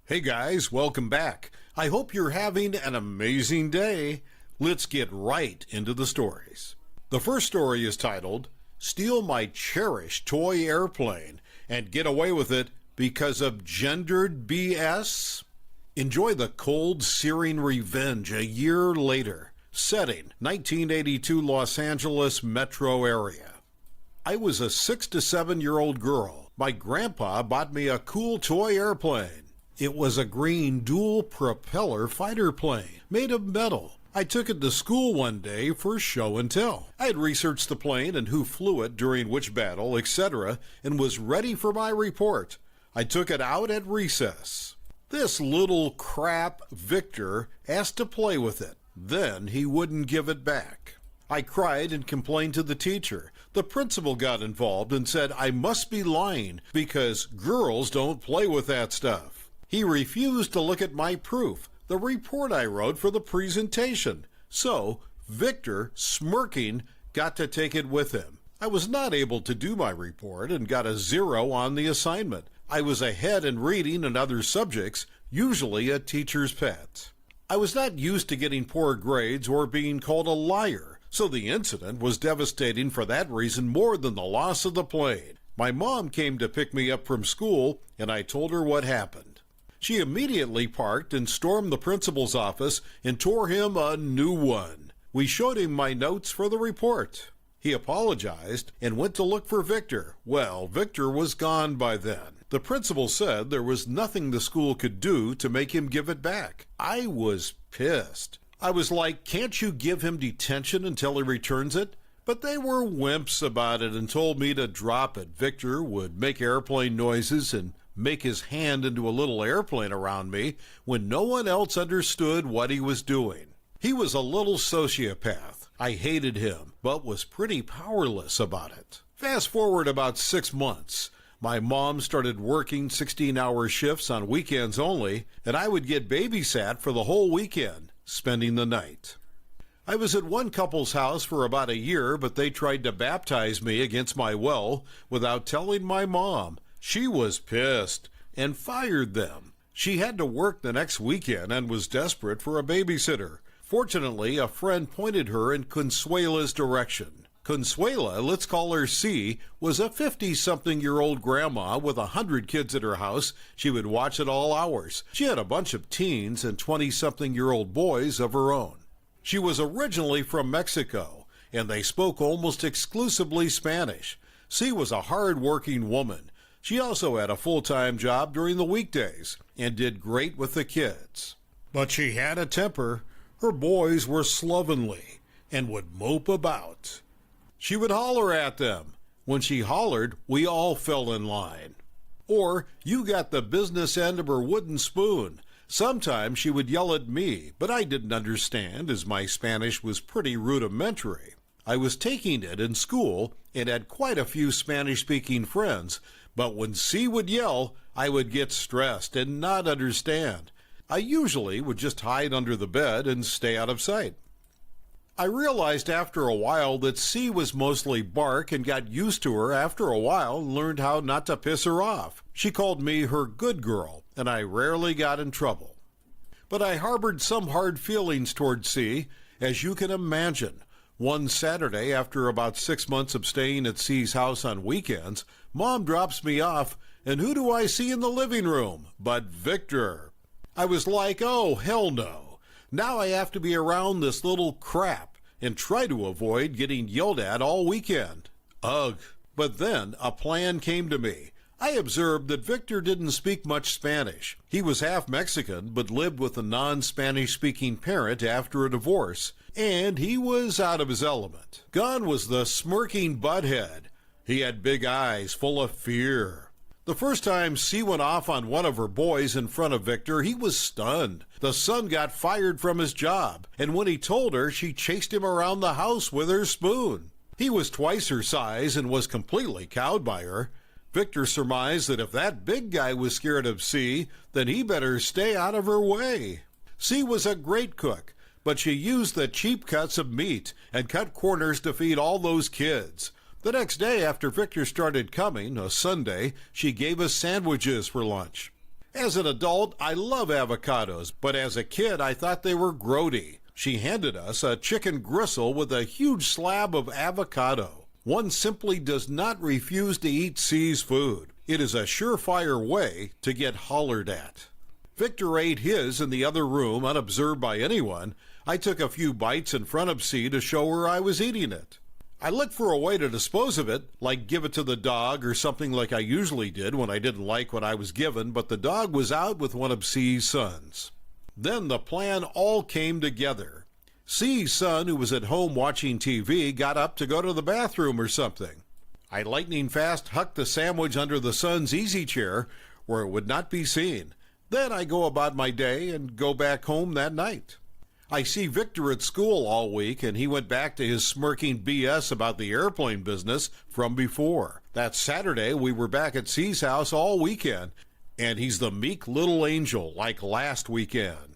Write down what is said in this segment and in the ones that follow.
Hey guys, welcome back. I hope you're having an amazing day. Let's get right into the stories. The first story is titled, Steal My Cherished Toy Airplane and Get Away with It Because of Gendered BS? Enjoy the cold, searing revenge a year later. Setting, 1982 Los Angeles metro area. I was a 6 to 7-year-old girl. My grandpa bought me a cool toy airplane. It was a green dual-propeller fighter plane made of metal. I took it to school one day for show and tell. I had researched the plane and who flew it during which battle, etc., and was ready for my report. I took it out at recess. This little crap, Victor, asked to play with it. Then he wouldn't give it back. I cried and complained to the teacher. The principal got involved and said I must be lying because girls don't play with that stuff. He refused to look at my proof, the report I wrote for the presentation. So, Victor, smirking, got to take it with him. I was not able to do my report and got a 0 on the assignment. I was ahead in reading and other subjects, usually a teacher's pet. I was not used to getting poor grades or being called a liar, so the incident was devastating for that reason more than the loss of the plane. My mom came to pick me up from school, and I told her what happened. She immediately parked and stormed the principal's office and tore him a new one. We showed him my notes for the report. He apologized and went to look for Victor. Well, Victor was gone by then. The principal said there was nothing the school could do to make him give it back. I was pissed. I was like, can't you give him detention until he returns it? But they were wimps about it and told me to drop it. Victor would make airplane noises and make his hand into a little airplane around me when no one else understood what he was doing. He was a little sociopath. I hated him, but was pretty powerless about it. Fast forward about 6 months. My mom started working 16-hour shifts on weekends only, and I would get babysat for the whole weekend, spending the night. I was at one couple's house for about a year, but they tried to baptize me against my will without telling my mom. She was pissed and fired them. She had to work the next weekend and was desperate for a babysitter. Fortunately, a friend pointed her in Consuela's direction. Consuela, let's call her C, was a 50-something-year-old grandma with 100 kids at her house. She would watch at all hours. She had a bunch of teens and 20-something-year-old boys of her own. She was originally from Mexico, and they spoke almost exclusively Spanish. C was a hard-working woman. She also had a full-time job during the weekdays and did great with the kids. But she had a temper. Her boys were slovenly and would mope about. She would holler at them. When she hollered, we all fell in line. Or you got the business end of her wooden spoon. Sometimes she would yell at me, but I didn't understand as my Spanish was pretty rudimentary. I was taking it in school and had quite a few Spanish-speaking friends, but when C would yell, I would get stressed and not understand. I usually would just hide under the bed and stay out of sight. I realized after a while that C was mostly bark and got used to her after a while and learned how not to piss her off. She called me her good girl, and I rarely got in trouble. But I harbored some hard feelings toward C, as you can imagine. One Saturday, after about 6 months of staying at C's house on weekends, Mom drops me off, and who do I see in the living room but Victor? I was like, oh, hell no. Now I have to be around this little crap and try to avoid getting yelled at all weekend. Ugh. But then a plan came to me. I observed that Victor didn't speak much Spanish. He was half Mexican, but lived with a non-Spanish-speaking parent after a divorce, and he was out of his element. Gone was the smirking butthead. He had big eyes full of fear. The first time C went off on one of her boys in front of Victor, he was stunned. The son got fired from his job, and when he told her, she chased him around the house with her spoon. He was twice her size and was completely cowed by her. Victor surmised that if that big guy was scared of C, then he better stay out of her way. C was a great cook, but she used the cheap cuts of meat and cut corners to feed all those kids. The next day after Victor started coming, a Sunday, she gave us sandwiches for lunch. As an adult, I love avocados, but as a kid, I thought they were grody. She handed us a chicken gristle with a huge slab of avocado. One simply does not refuse to eat C's food. It is a surefire way to get hollered at. Victor ate his in the other room, unobserved by anyone. I took a few bites in front of C to show her I was eating it. I looked for a way to dispose of it, like give it to the dog or something like I usually did when I didn't like what I was given, but the dog was out with one of C's sons. Then the plan all came together. C's son, who was at home watching TV, got up to go to the bathroom or something. I lightning fast hucked the sandwich under the son's easy chair where it would not be seen. Then I go about my day and go back home that night. I see Victor at school all week, and he went back to his smirking BS about the airplane business from before. That Saturday, we were back at C's house all weekend, and he's the meek little angel like last weekend.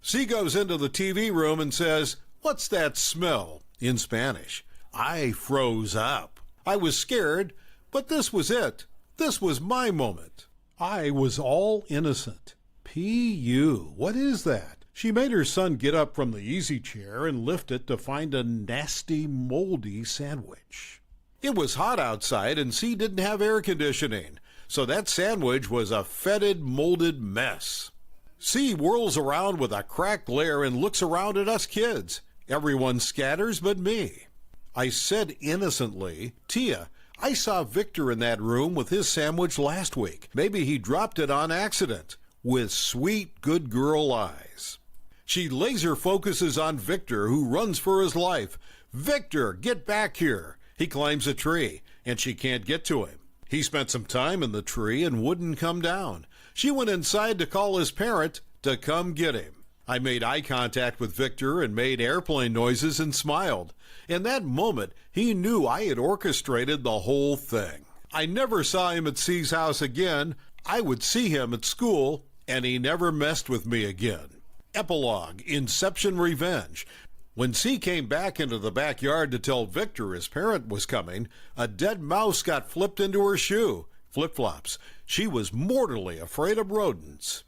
C goes into the TV room and says, "What's that smell?" in Spanish. I froze up. I was scared, but this was it. This was my moment. I was all innocent. P.U. What is that? She made her son get up from the easy chair and lift it to find a nasty, moldy sandwich. It was hot outside and C didn't have air conditioning, so that sandwich was a fetid, molded mess. C whirls around with a cracked glare and looks around at us kids. Everyone scatters but me. I said innocently, "Tia, I saw Victor in that room with his sandwich last week. Maybe he dropped it on accident," with sweet, good girl eyes. She laser focuses on Victor, who runs for his life. "Victor, get back here!" He climbs a tree, and she can't get to him. He spent some time in the tree and wouldn't come down. She went inside to call his parent to come get him. I made eye contact with Victor and made airplane noises and smiled. In that moment, he knew I had orchestrated the whole thing. I never saw him at C's house again. I would see him at school, and he never messed with me again. Epilogue, Inception Revenge. When C came back into the backyard to tell Victor his parent was coming, a dead mouse got flipped into her shoe, flip-flops. She was mortally afraid of rodents.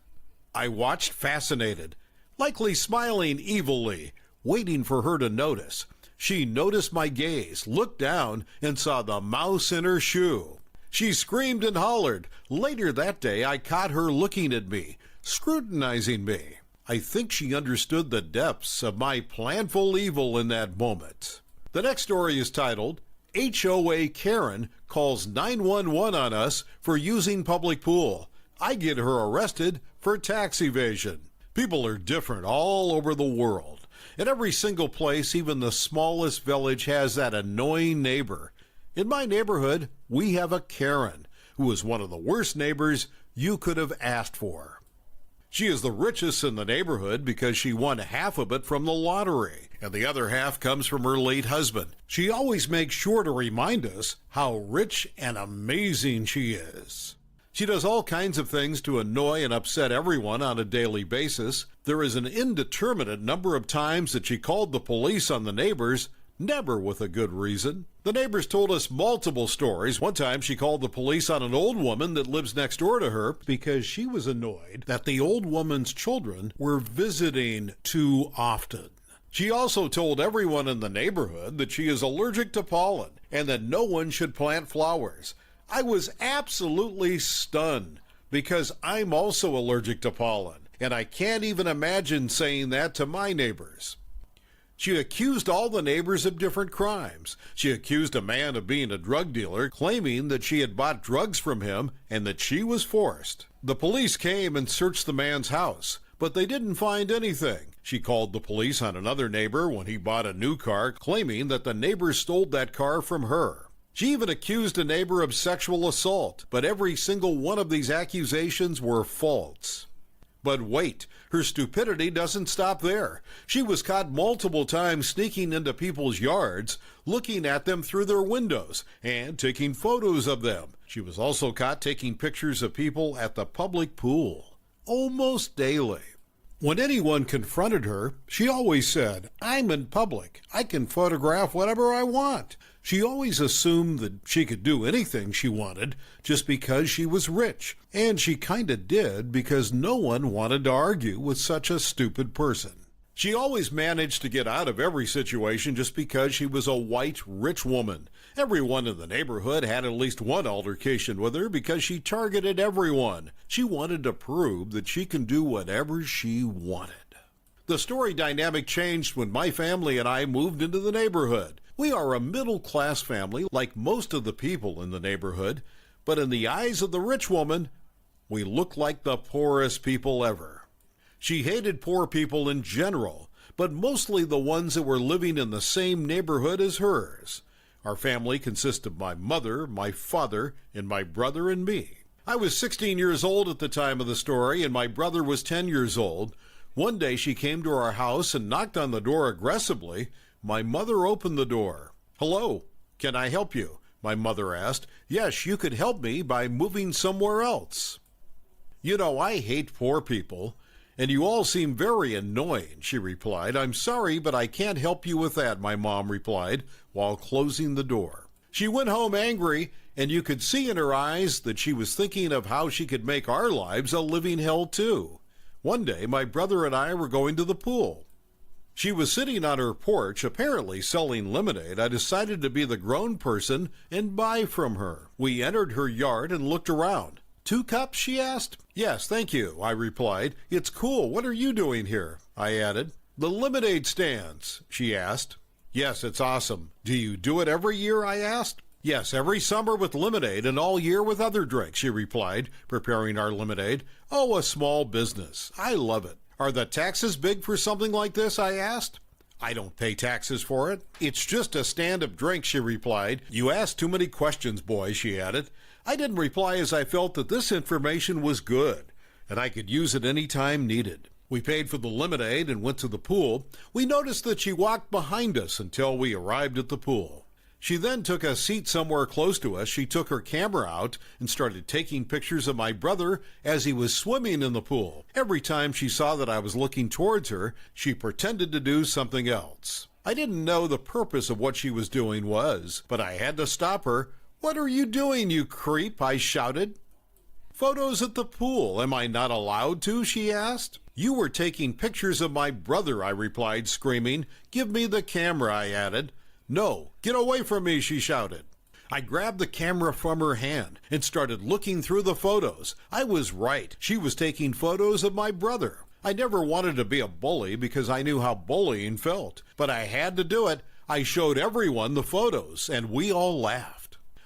I watched fascinated, likely smiling evilly, waiting for her to notice. She noticed my gaze, looked down, and saw the mouse in her shoe. She screamed and hollered. Later that day, I caught her looking at me, scrutinizing me. I think she understood the depths of my planful evil in that moment. The next story is titled, HOA Karen Calls 911 on Us for Using Public Pool. I get her arrested for tax evasion. People are different all over the world. In every single place, even the smallest village has that annoying neighbor. In my neighborhood, we have a Karen, who is one of the worst neighbors you could have asked for. She is the richest in the neighborhood because she won half of it from the lottery, and the other half comes from her late husband. She always makes sure to remind us how rich and amazing she is. She does all kinds of things to annoy and upset everyone on a daily basis. There is an indeterminate number of times that she called the police on the neighbors, never with a good reason. The neighbors told us multiple stories. One time she called the police on an old woman that lives next door to her because she was annoyed that the old woman's children were visiting too often. She also told everyone in the neighborhood that she is allergic to pollen and that no one should plant flowers. I was absolutely stunned because I'm also allergic to pollen, and I can't even imagine saying that to my neighbors. She accused all the neighbors of different crimes. She accused a man of being a drug dealer, claiming that she had bought drugs from him and that she was forced. The police came and searched the man's house, but they didn't find anything. She called the police on another neighbor when he bought a new car, claiming that the neighbor stole that car from her. She even accused a neighbor of sexual assault, but every single one of these accusations were false. But wait, her stupidity doesn't stop there. She was caught multiple times sneaking into people's yards, looking at them through their windows, and taking photos of them. She was also caught taking pictures of people at the public pool, almost daily. When anyone confronted her, she always said, "I'm in public. I can photograph whatever I want." She always assumed that she could do anything she wanted just because she was rich, and she kinda did because no one wanted to argue with such a stupid person. She always managed to get out of every situation just because she was a white, rich woman. Everyone in the neighborhood had at least one altercation with her because she targeted everyone. She wanted to prove that she can do whatever she wanted. The story dynamic changed when my family and I moved into the neighborhood. We are a middle-class family like most of the people in the neighborhood, but in the eyes of the rich woman, we look like the poorest people ever. She hated poor people in general, but mostly the ones that were living in the same neighborhood as hers. Our family consists of my mother, my father, and my brother and me. I was 16 years old at the time of the story, and my brother was 10 years old. One day she came to our house and knocked on the door aggressively. My mother opened the door. "Hello, can I help you?" my mother asked. "Yes, you could help me by moving somewhere else." "You know, I hate poor people, and you all seem very annoying," she replied. "I'm sorry, but I can't help you with that," my mom replied while closing the door. She went home angry, and you could see in her eyes that she was thinking of how she could make our lives a living hell too. One day, my brother and I were going to the pool. She was sitting on her porch, apparently selling lemonade. I decided to be the grown person and buy from her. We entered her yard and looked around. "2 cups?" she asked. "Yes, thank you," I replied. "It's cool. What are you doing here?" I added. "The lemonade stands," she asked. "Yes, it's awesome. Do you do it every year?" I asked. "Yes, every summer with lemonade and all year with other drinks," she replied, preparing our lemonade. "Oh, a small business. I love it." "Are the taxes big for something like this?" I asked. "I don't pay taxes for it. It's just a stand of drinks," she replied. "You asked too many questions, boy," she added. I didn't reply as I felt that this information was good, and I could use it any time needed. We paid for the lemonade and went to the pool. We noticed that she walked behind us until we arrived at the pool. She then took a seat somewhere close to us. She took her camera out and started taking pictures of my brother as he was swimming in the pool. Every time she saw that I was looking towards her, she pretended to do something else. I didn't know the purpose of what she was doing was, but I had to stop her. "What are you doing, you creep?" I shouted. "Photos at the pool. Am I not allowed to?" she asked. "You were taking pictures of my brother," I replied, screaming. "Give me the camera," I added. "No, get away from me," she shouted. I grabbed the camera from her hand and started looking through the photos. I was right. She was taking photos of my brother. I never wanted to be a bully because I knew how bullying felt, but I had to do it. I showed everyone the photos, and we all laughed.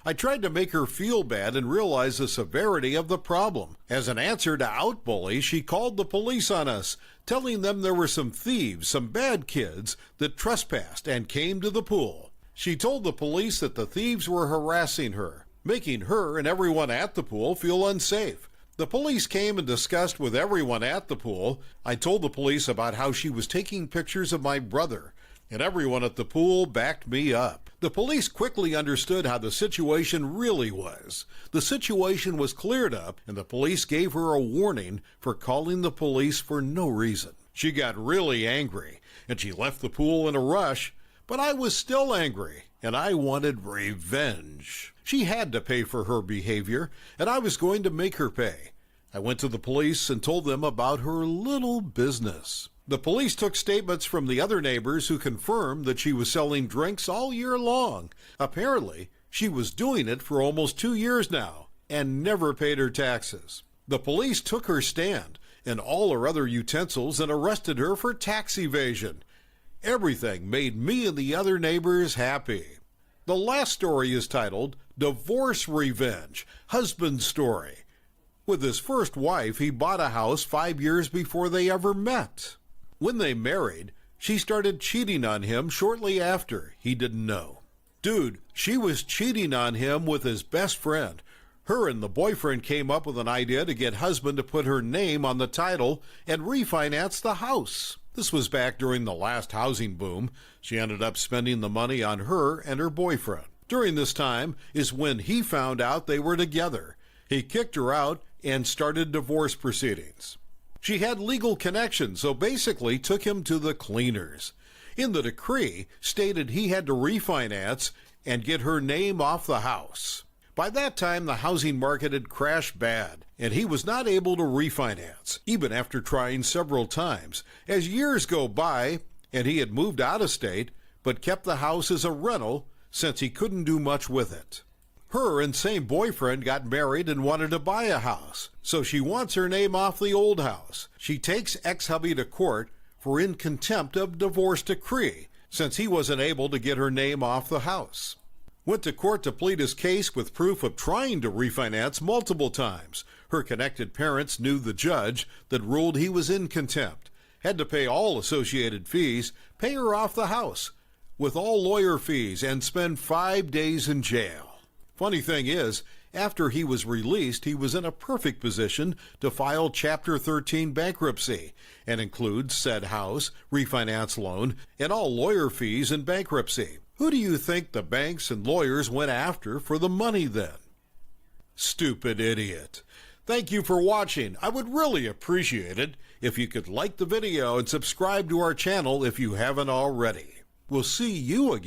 I tried to make her feel bad and realize the severity of the problem. As an answer to out-bully, she called the police on us, telling them there were some thieves, some bad kids, that trespassed and came to the pool. She told the police that the thieves were harassing her, making her and everyone at the pool feel unsafe. The police came and discussed with everyone at the pool. I told the police about how she was taking pictures of my brother, and everyone at the pool backed me up. The police quickly understood how the situation really was. The situation was cleared up, and the police gave her a warning for calling the police for no reason. She got really angry, and she left the pool in a rush, but I was still angry, and I wanted revenge. She had to pay for her behavior, and I was going to make her pay. I went to the police and told them about her little business. The police took statements from the other neighbors who confirmed that she was selling drinks all year long. Apparently, she was doing it for almost 2 years now and never paid her taxes. The police took her stand and all her other utensils and arrested her for tax evasion. Everything made me and the other neighbors happy. The last story is titled Divorce Revenge, Husband's Story. With his first wife, he bought a house 5 years before they ever met. When they married, she started cheating on him shortly after. He didn't know. Dude, she was cheating on him with his best friend. Her and the boyfriend came up with an idea to get husband to put her name on the title and refinance the house. This was back during the last housing boom. She ended up spending the money on her and her boyfriend. During this time is when he found out they were together. He kicked her out and started divorce proceedings. She had legal connections, so basically took him to the cleaners. In the decree, stated he had to refinance and get her name off the house. By that time, the housing market had crashed bad, and he was not able to refinance, even after trying several times. As years go by, and he had moved out of state, but kept the house as a rental since he couldn't do much with it. Her and same boyfriend got married and wanted to buy a house, so she wants her name off the old house. She takes ex-hubby to court for in contempt of divorce decree, since he wasn't able to get her name off the house. Went to court to plead his case with proof of trying to refinance multiple times. Her connected parents knew the judge that ruled he was in contempt, had to pay all associated fees, pay her off the house, with all lawyer fees, and spend 5 days in jail. Funny thing is, after he was released, he was in a perfect position to file Chapter 13 bankruptcy and include said house, refinance loan, and all lawyer fees in bankruptcy. Who do you think the banks and lawyers went after for the money then? Stupid idiot. Thank you for watching. I would really appreciate it if you could like the video and subscribe to our channel if you haven't already. We'll see you again.